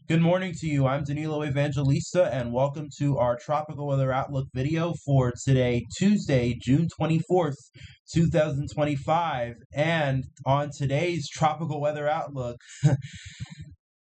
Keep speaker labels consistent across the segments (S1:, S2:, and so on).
S1: Good morning to you. I'm Danilo Evangelista, and welcome to our Tropical Weather Outlook video for today, Tuesday, June 24th, 2025. And on today's Tropical Weather Outlook,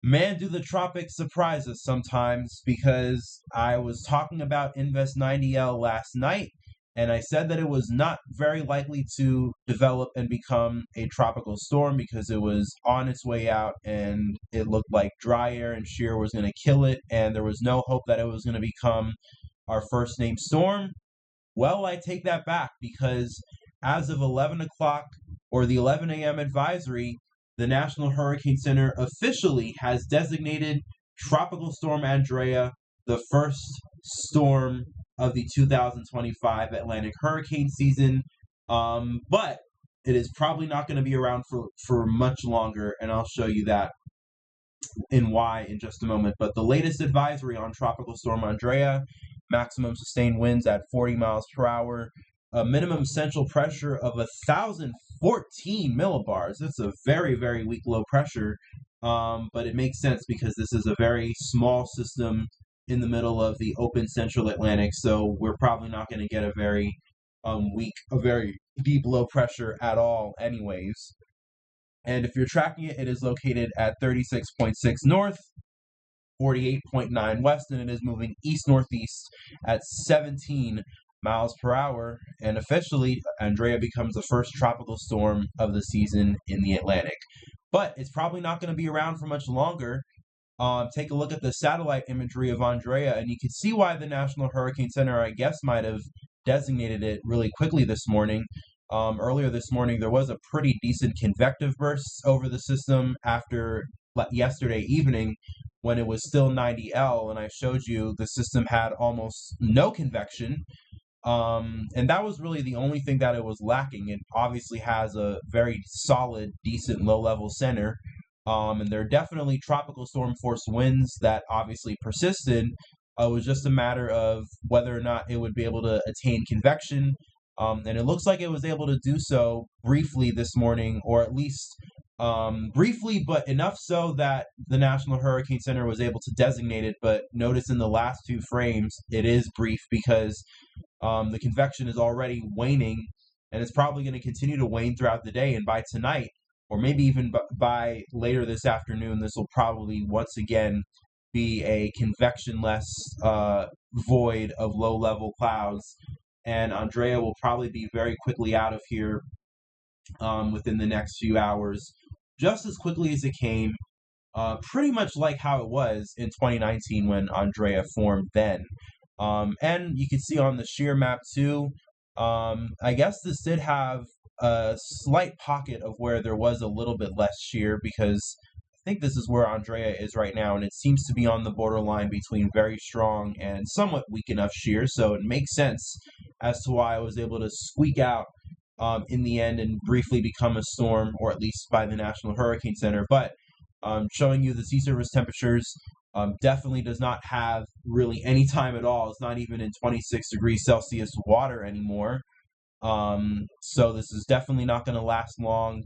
S1: man, do the tropics surprise us sometimes, because I was talking about Invest 90L last night, and I said that it was not very likely to develop and become a tropical storm because it was on its way out and it looked like dry air and shear was going to kill it, and there was no hope that it was going to become our first named storm. Well, I take that back, because as of 11 o'clock, or the 11 a.m. advisory, the National Hurricane Center officially has designated Tropical Storm Andrea the first storm of the 2025 Atlantic hurricane season. But it is probably not going to be around for much longer, and I'll show you that in why in just a moment. But the latest advisory on Tropical Storm Andrea: maximum sustained winds at 40 miles per hour, a minimum central pressure of 1,014 millibars. That's a very, very weak low pressure, but it makes sense because this is a very small system in the middle of the open central Atlantic, so we're probably not going to get a very very deep low pressure at all anyways. And if you're tracking it, it is located at 36.6 north, 48.9 west, and it is moving east-northeast at 17 miles per hour. And officially, Andrea becomes the first tropical storm of the season in the Atlantic. But it's probably not going to be around for much longer. Take a look at the satellite imagery of Andrea, and you can see why the National Hurricane Center, I guess, might have designated it really quickly this morning. Earlier this morning, there was a pretty decent convective burst over the system after yesterday evening, when it was still 90L, and I showed you the system had almost no convection. And that was really the only thing that it was lacking. It obviously has a very solid, decent low-level center, and there are definitely tropical storm force winds that obviously persisted. It was just a matter of whether or not it would be able to attain convection, and it looks like it was able to do so briefly this morning, or at least briefly, but enough so that the National Hurricane Center was able to designate it. But notice in the last two frames, it is brief because the convection is already waning, and it's probably going to continue to wane throughout the day. And by tonight, or maybe even by later this afternoon, this will probably once again be a convection-less void of low-level clouds. And Andrea will probably be very quickly out of here within the next few hours, just as quickly as it came, pretty much like how it was in 2019 when Andrea formed then. And you can see on the shear map too, I guess this did have a slight pocket of where there was a little bit less shear, because I think this is where Andrea is right now, and it seems to be on the borderline between very strong and somewhat weak enough shear, so it makes sense as to why I was able to squeak out in the end and briefly become a storm, or at least by the National Hurricane Center. But showing you the sea surface temperatures, definitely does not have really any time at all. It's not even in 26 degrees Celsius water anymore. So this is definitely not going to last long.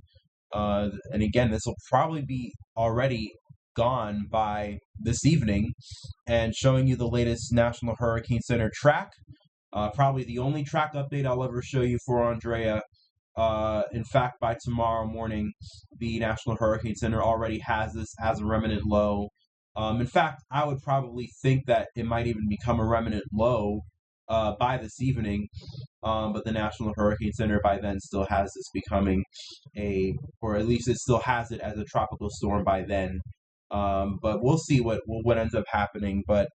S1: And again, this will probably be already gone by this evening. And showing you the latest National Hurricane Center track. Probably the only track update I'll ever show you for Andrea. In fact, by tomorrow morning, the National Hurricane Center already has this as a remnant low. In fact, I would probably think that it might even become a remnant low by this evening, but the National Hurricane Center by then still has this becoming or at least it still has it as a tropical storm by then. But we'll see what ends up happening. But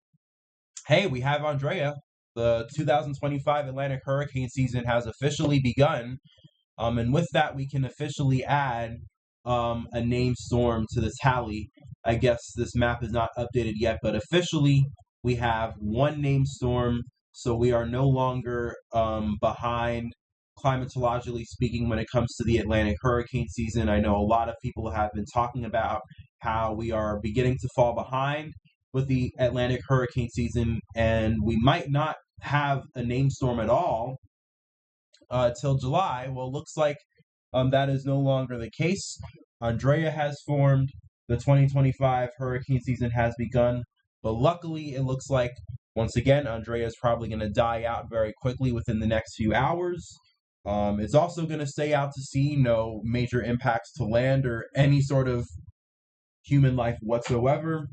S1: hey, we have Andrea. The 2025 Atlantic hurricane season has officially begun, and with that, we can officially add a named storm to the tally. I guess this map is not updated yet, but officially we have one named storm, so we are no longer behind climatologically speaking when it comes to the Atlantic hurricane season. I know a lot of people have been talking about how we are beginning to fall behind with the Atlantic hurricane season, and we might not have a named storm at all till July. Well, looks like that is no longer the case. Andrea has formed, the 2025 hurricane season has begun. But luckily, it looks like, once again, Andrea is probably going to die out very quickly within the next few hours. It's also going to stay out to sea, no major impacts to land or any sort of human life whatsoever.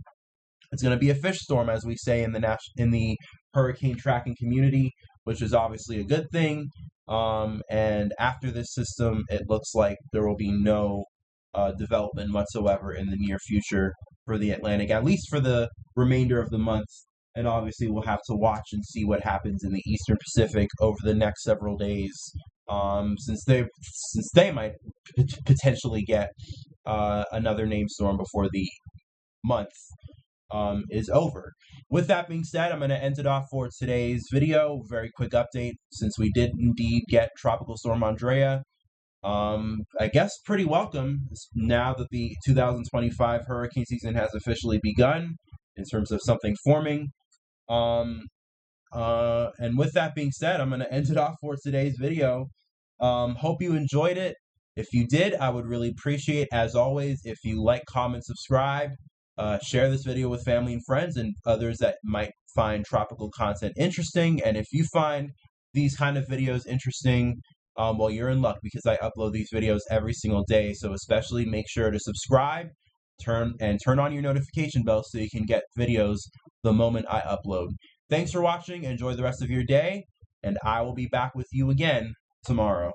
S1: It's going to be a fish storm, as we say in the hurricane tracking community, which is obviously a good thing. And after this system, it looks like there will be no development whatsoever in the near future for the Atlantic, at least for the remainder of the month. And obviously, we'll have to watch and see what happens in the Eastern Pacific over the next several days, since they might potentially get another name storm before the month is over. With that being said, I'm going to end it off for today's video. Very quick update, since we did indeed get Tropical Storm Andrea. I guess pretty welcome now that the 2025 hurricane season has officially begun in terms of something forming. And with that being said, I'm going to end it off for today's video. Hope you enjoyed it. If you did, I would really appreciate, as always, if you like, comment, subscribe, share this video with family and friends and others that might find tropical content interesting. And if you find these kind of videos interesting, well, you're in luck, because I upload these videos every single day. So especially make sure to subscribe, turn on your notification bell so you can get videos the moment I upload. Thanks for watching. Enjoy the rest of your day, and I will be back with you again tomorrow.